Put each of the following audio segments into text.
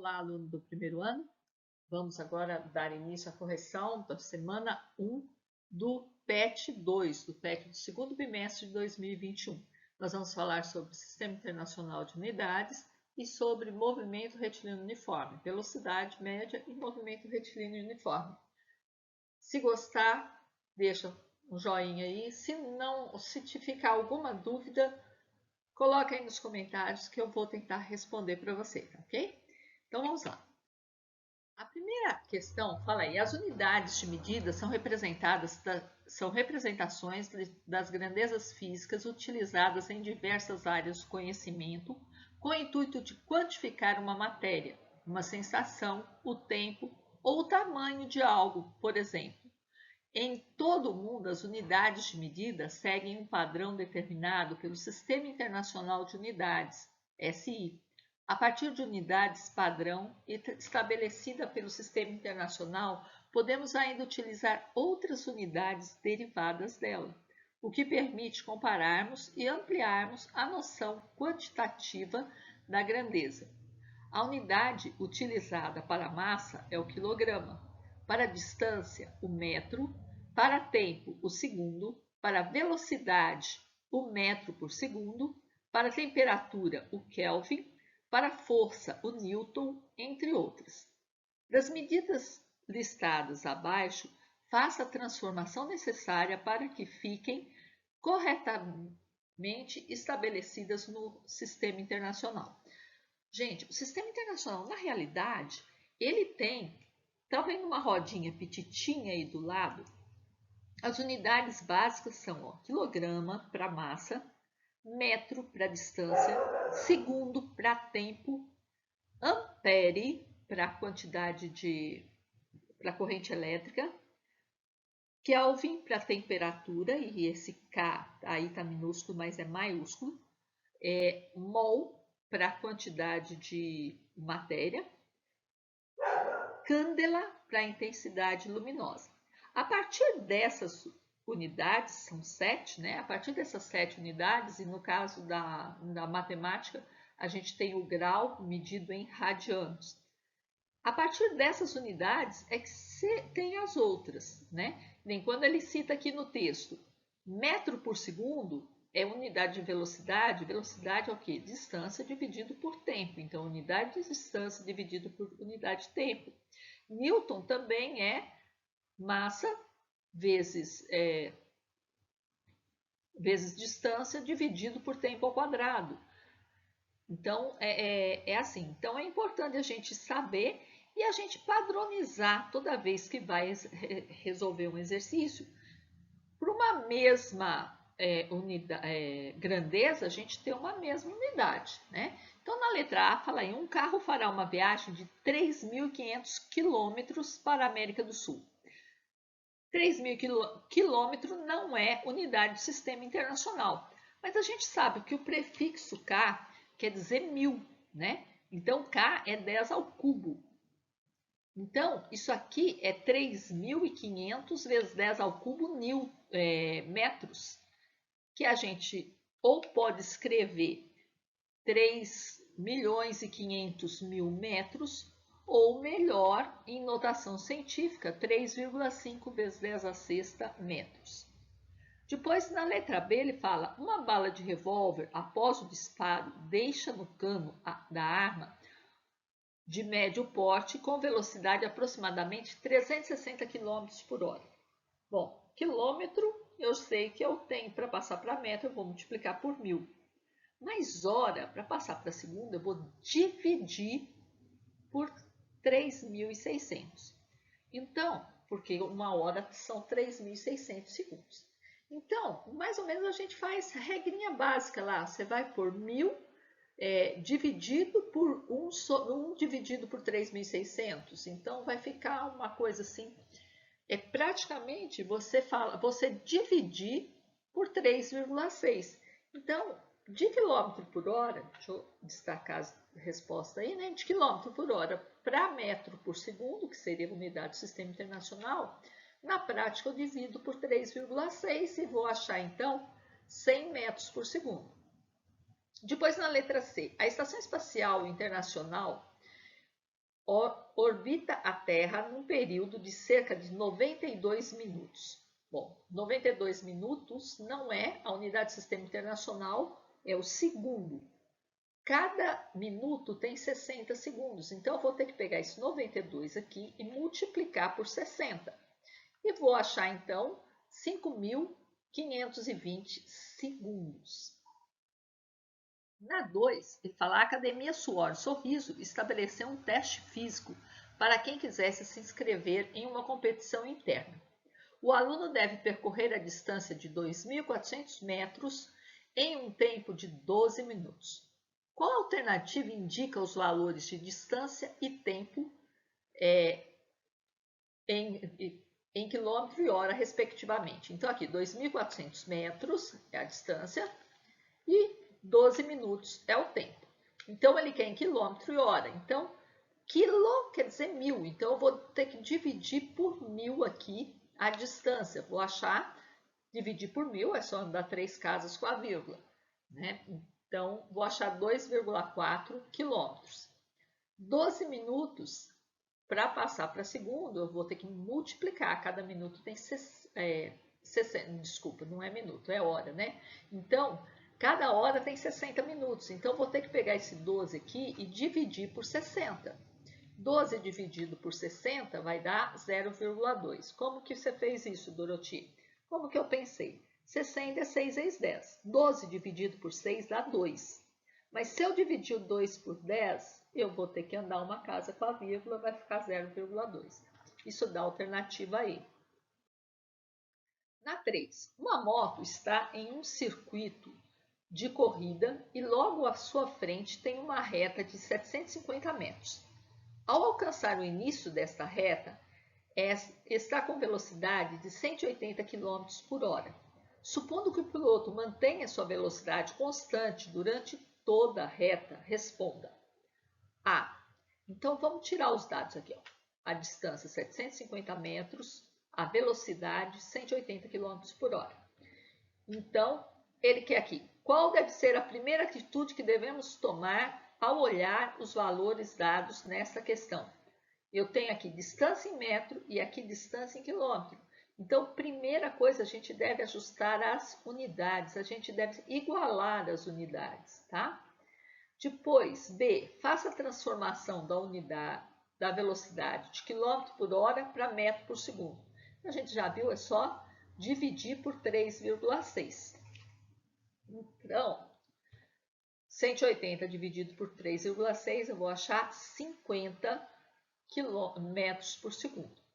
Olá, aluno do primeiro ano. Vamos agora dar início à correção da semana 1 do PET 2, do PET do segundo bimestre de 2021. Nós vamos falar sobre o Sistema Internacional de Unidades e sobre movimento retilíneo uniforme, velocidade média e movimento retilíneo uniforme. Se gostar, deixa um joinha aí. Se te ficar alguma dúvida, coloca aí nos comentários que eu vou tentar responder para você, ok? Então vamos lá. A primeira questão fala aí, as unidades de medida são representações das grandezas físicas utilizadas em diversas áreas do conhecimento com o intuito de quantificar uma matéria, uma sensação, o tempo ou o tamanho de algo, por exemplo. Em todo o mundo, as unidades de medida seguem um padrão determinado pelo Sistema Internacional de Unidades, SI, a partir de unidades padrão estabelecida pelo Sistema Internacional, podemos ainda utilizar outras unidades derivadas dela, o que permite compararmos e ampliarmos a noção quantitativa da grandeza. A unidade utilizada para a massa é o quilograma, para a distância, o metro, para tempo, o segundo, para a velocidade, o metro por segundo, para a temperatura, o Kelvin, para a força, o Newton, entre outras. Das medidas listadas abaixo, faça a transformação necessária para que fiquem corretamente estabelecidas no Sistema Internacional. Gente, o Sistema Internacional, na realidade, ele tem, tá vendo uma rodinha petitinha aí do lado? As unidades básicas são quilograma para massa, metro para distância, segundo para tempo, ampere para quantidade para corrente elétrica, Kelvin para temperatura, e esse K aí está minúsculo, mas é maiúsculo, mol para quantidade de matéria, candela para intensidade luminosa. A partir dessas unidades, são 7, né? A partir dessas 7 unidades, e no caso da matemática, a gente tem o grau medido em radianos. A partir dessas unidades é que tem as outras, né? Nem quando ele cita aqui no texto, metro por segundo é unidade de velocidade. Velocidade é o quê? Distância dividido por tempo. Então, unidade de distância dividido por unidade de tempo. Newton também é massa vezes distância dividido por tempo ao quadrado. Então, é assim. Então, é importante a gente saber e a gente padronizar toda vez que vai resolver um exercício. Para uma mesma grandeza, a gente tem uma mesma unidade, né? Então, na letra A, fala aí, um carro fará uma viagem de 3.500 quilômetros para a América do Sul. 3.000 quilômetros não é unidade de sistema internacional, mas a gente sabe que o prefixo K quer dizer 1.000, né? Então, K é 10 ao cubo. Então, isso aqui é 3.500 vezes 10 ao cubo metros, que a gente ou pode escrever 3.500.000 metros, ou melhor, em notação científica, 3,5 vezes 10 a sexta metros. Depois, na letra B, ele fala, uma bala de revólver, após o disparo, deixa no cano da arma de médio porte com velocidade de aproximadamente 360 km por hora. Bom, quilômetro eu sei que eu tenho para passar para metro, eu vou multiplicar por 1.000. Mas hora, para passar para segunda, eu vou dividir por 3.600. Então, porque uma hora são 3.600 segundos. Então, mais ou menos a gente faz regrinha básica lá. Você vai por 1.000 dividido por 1 dividido por 3.600. Então, vai ficar uma coisa assim. Praticamente você dividir por 3,6. Então, de quilômetro por hora, deixa eu destacar a resposta aí, né? De quilômetro por hora para metro por segundo, que seria a unidade do sistema internacional, na prática eu divido por 3,6 e vou achar então 100 metros por segundo. Depois na letra C, a Estação Espacial Internacional orbita a Terra num período de cerca de 92 minutos. Bom, 92 minutos não é a unidade do Sistema Internacional, é o segundo. Cada minuto tem 60 segundos, então eu vou ter que pegar esse 92 aqui e multiplicar por 60. E vou achar, então, 5.520 segundos. Na 2, ele fala: a Academia Suor Sorriso estabeleceu um teste físico para quem quisesse se inscrever em uma competição interna. O aluno deve percorrer a distância de 2.400 metros em um tempo de 12 minutos. Qual alternativa indica os valores de distância e tempo em quilômetro e hora, respectivamente? Então, aqui, 2.400 metros é a distância e 12 minutos é o tempo. Então, ele quer em quilômetro e hora. Então, quilô quer dizer 1.000. Então, eu vou ter que dividir por 1.000 aqui a distância. Vou achar, dividir por 1.000, é só andar 3 casas com a vírgula, né? Então, vou achar 2,4 quilômetros. 12 minutos, para passar para segundo, eu vou ter que multiplicar. Cada minuto tem 60, desculpa, não é minuto, é hora, né? Então, cada hora tem 60 minutos. Então, vou ter que pegar esse 12 aqui e dividir por 60. 12 dividido por 60 vai dar 0,2. Como que você fez isso, Doroti? Como que eu pensei? 60 é 6 vezes 10. 12 dividido por 6 dá 2. Mas se eu dividir o 2 por 10, eu vou ter que andar uma casa com a vírgula, vai ficar 0,2. Isso dá alternativa aí. Na 3, uma moto está em um circuito de corrida e logo à sua frente tem uma reta de 750 metros. Ao alcançar o início desta reta, está com velocidade de 180 km por hora. Supondo que o piloto mantenha sua velocidade constante durante toda a reta, responda. A. Então, vamos tirar os dados aqui. Ó. A distância 750 metros, a velocidade 180 km por hora. Então, ele quer aqui. Qual deve ser a primeira atitude que devemos tomar ao olhar os valores dados nessa questão? Eu tenho aqui distância em metro e aqui distância em quilômetro. Então, primeira coisa, a gente deve ajustar as unidades, a gente deve igualar as unidades, tá? Depois, B, faça a transformação da unidade, da velocidade de quilômetro por hora para metro por segundo. A gente já viu, é só dividir por 3,6. Então, 180 dividido por 3,6, eu vou achar 50 metros por segundo.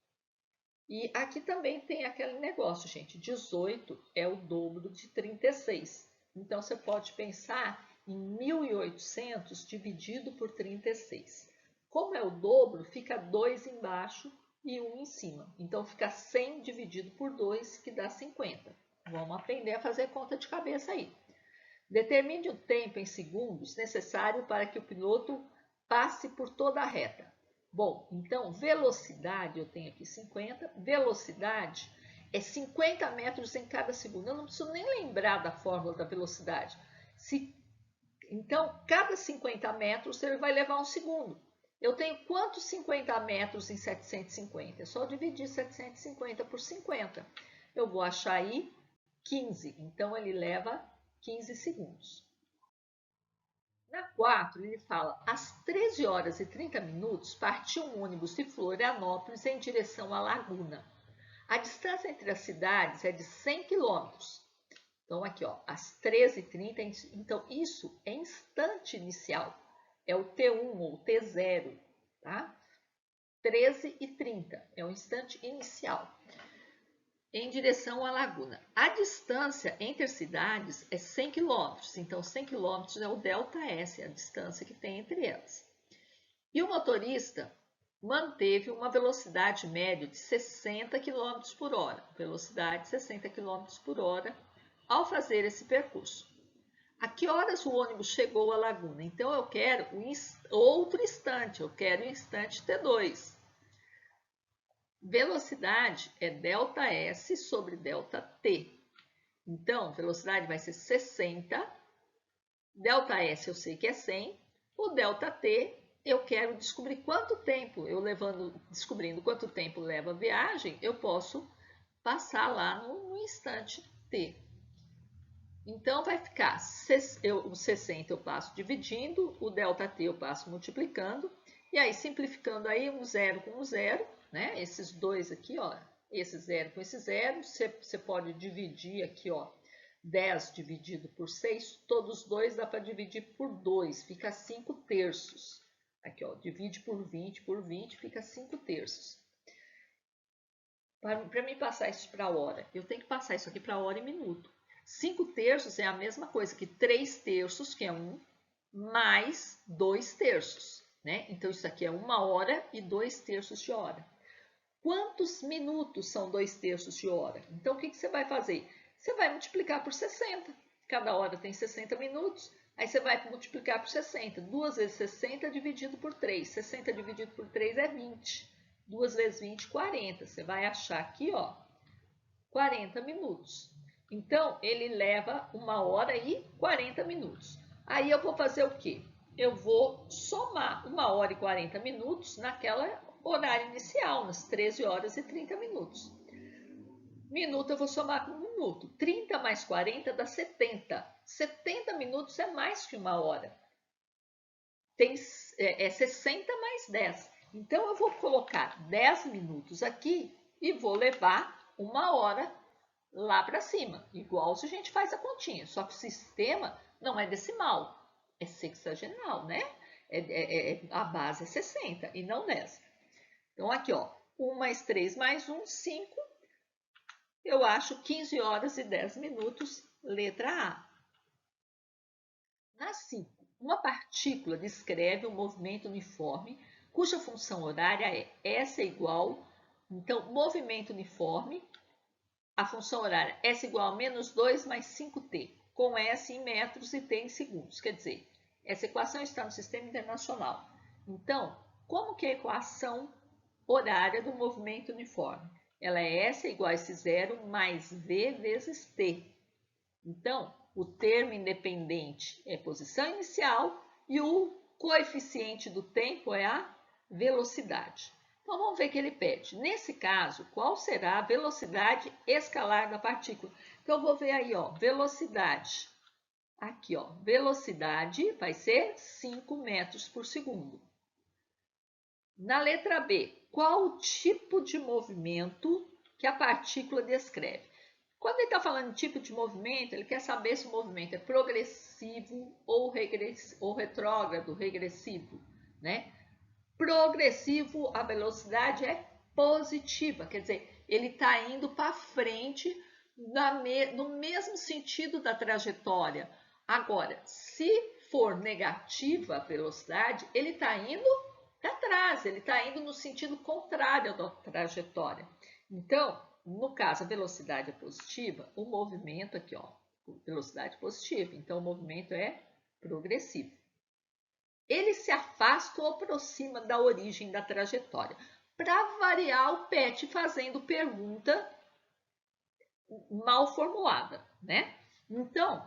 E aqui também tem aquele negócio, gente, 18 é o dobro de 36. Então, você pode pensar em 1.800 dividido por 36. Como é o dobro, fica 2 embaixo e 1 em cima. Então, fica 100 dividido por 2, que dá 50. Vamos aprender a fazer conta de cabeça aí. Determine o tempo em segundos necessário para que o piloto passe por toda a reta. Bom, então, velocidade, eu tenho aqui 50. Velocidade é 50 metros em cada segundo. Eu não preciso nem lembrar da fórmula da velocidade. Então, cada 50 metros ele vai levar um segundo. Eu tenho quantos 50 metros em 750? É só dividir 750 por 50. Eu vou achar aí 15. Então, ele leva 15 segundos. Na 4, ele fala, às 13 horas e 30 minutos, partiu um ônibus de Florianópolis em direção à Laguna. A distância entre as cidades é de 100 quilômetros. Então, aqui, ó, às 13h30, então isso é instante inicial. É o T1 ou T0, tá? 13h30 é o instante inicial. Em direção à Laguna. A distância entre as cidades é 100 km, então 100 km é o ΔS, a distância que tem entre elas. E o motorista manteve uma velocidade média de 60 km por hora, velocidade 60 km por hora, ao fazer esse percurso. A que horas o ônibus chegou à Laguna? Então, eu quero outro instante, eu quero o instante T2. Velocidade é ΔS sobre ΔT. Então, velocidade vai ser 60. ΔS eu sei que é 100. O ΔT eu quero descobrir quanto tempo, descobrindo quanto tempo leva a viagem, eu posso passar lá no instante t. Então, vai ficar, o 60 eu passo dividindo, o ΔT eu passo multiplicando, e aí simplificando aí um zero com um zero, né? Esses dois aqui, ó, esse zero com esse zero, você pode dividir aqui, ó, 10 dividido por 6, todos os dois dá para dividir por 2, fica 5 terços. Aqui, ó, divide por 20, fica 5 terços. Para mim passar isso para hora, eu tenho que passar isso aqui para hora e minuto. 5 terços é a mesma coisa que 3 terços, que é 1, mais 2 terços, né? Então, isso aqui é 1 hora e 2 terços de hora. Quantos minutos são 2 terços de hora? Então, o que você vai fazer? Você vai multiplicar por 60. Cada hora tem 60 minutos. Aí você vai multiplicar por 60. 2 vezes 60 dividido por 3. 60 dividido por 3 é 20. 2 vezes 20, 40. Você vai achar aqui, ó, 40 minutos. Então, ele leva 1 hora e 40 minutos. Aí eu vou fazer o quê? Eu vou somar 1 hora e 40 minutos naquela horário inicial, nas 13 horas e 30 minutos. Minuto eu vou somar com minuto. 30 mais 40 dá 70. 70 minutos é mais que 1 hora. É 60 mais 10. Então, eu vou colocar 10 minutos aqui e vou levar 1 hora lá para cima. Igual se a gente faz a continha. Só que o sistema não é decimal, é sexagenal, né? A base é 60 e não 10. Então, aqui, ó, 1 mais 3 mais 1, 5. Eu acho 15 horas e 10 minutos, letra A. Na 5, uma partícula descreve um movimento uniforme cuja função horária é S é igual, então, movimento uniforme, a função horária S igual a menos 2 mais 5t, com S em metros e t em segundos. Quer dizer, essa equação está no Sistema Internacional. Então, como que é a equação horária do movimento uniforme? Ela é S igual a esse zero mais V vezes t. Então, o termo independente é posição inicial e o coeficiente do tempo é a velocidade. Então, vamos ver o que ele pede. Nesse caso, qual será a velocidade escalar da partícula? Então, eu vou ver aí, ó, velocidade. Aqui, ó, velocidade vai ser 5 metros por segundo. Na letra B, qual o tipo de movimento que a partícula descreve? Quando ele está falando de tipo de movimento, ele quer saber se o movimento é progressivo ou retrógrado, regressivo, né? Progressivo, a velocidade é positiva, quer dizer, ele está indo para frente no mesmo sentido da trajetória. Agora, se for negativa a velocidade, ele está indo para trás, ele está indo no sentido contrário da trajetória. Então, no caso, a velocidade é positiva, o movimento aqui, ó, velocidade positiva, então o movimento é progressivo. Ele se afasta ou aproxima da origem da trajetória. Para variar, o PET fazendo pergunta mal formulada, né? Então,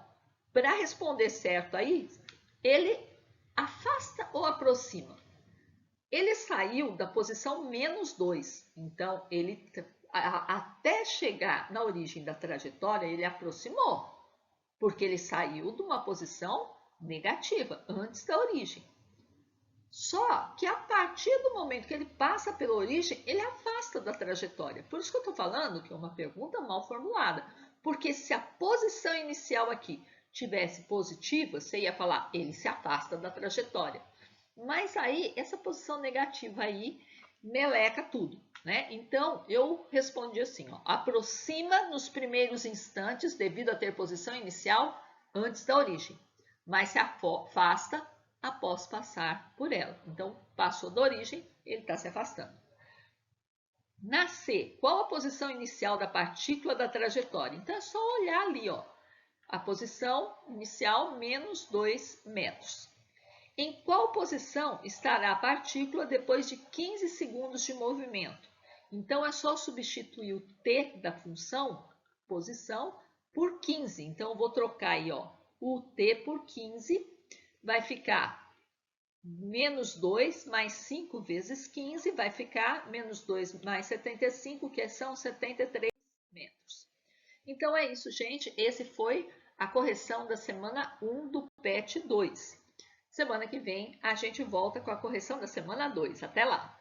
para responder certo aí, ele afasta ou aproxima? Ele saiu da posição menos 2, então ele até chegar na origem da trajetória, ele aproximou, porque ele saiu de uma posição negativa, antes da origem. Só que a partir do momento que ele passa pela origem, ele afasta da trajetória. Por isso que eu estou falando que é uma pergunta mal formulada. Porque se a posição inicial aqui tivesse positiva, você ia falar, ele se afasta da trajetória. Mas aí, essa posição negativa aí, meleca tudo, né? Então, eu respondi assim, ó, aproxima nos primeiros instantes, devido a ter posição inicial antes da origem, mas se afasta após passar por ela. Então, passou da origem, ele está se afastando. Na C, qual a posição inicial da partícula da trajetória? Então, é só olhar ali, ó, a posição inicial, menos 2 metros. Em qual posição estará a partícula depois de 15 segundos de movimento? Então, é só substituir o t da função, posição, por 15. Então, eu vou trocar aí, ó, o t por 15, vai ficar menos 2 mais 5 vezes 15 vai ficar menos 2 mais 75, que são 73 metros. Então é isso, gente. Esse foi a correção da semana 1 do PET 2. Semana que vem a gente volta com a correção da semana 2. Até lá!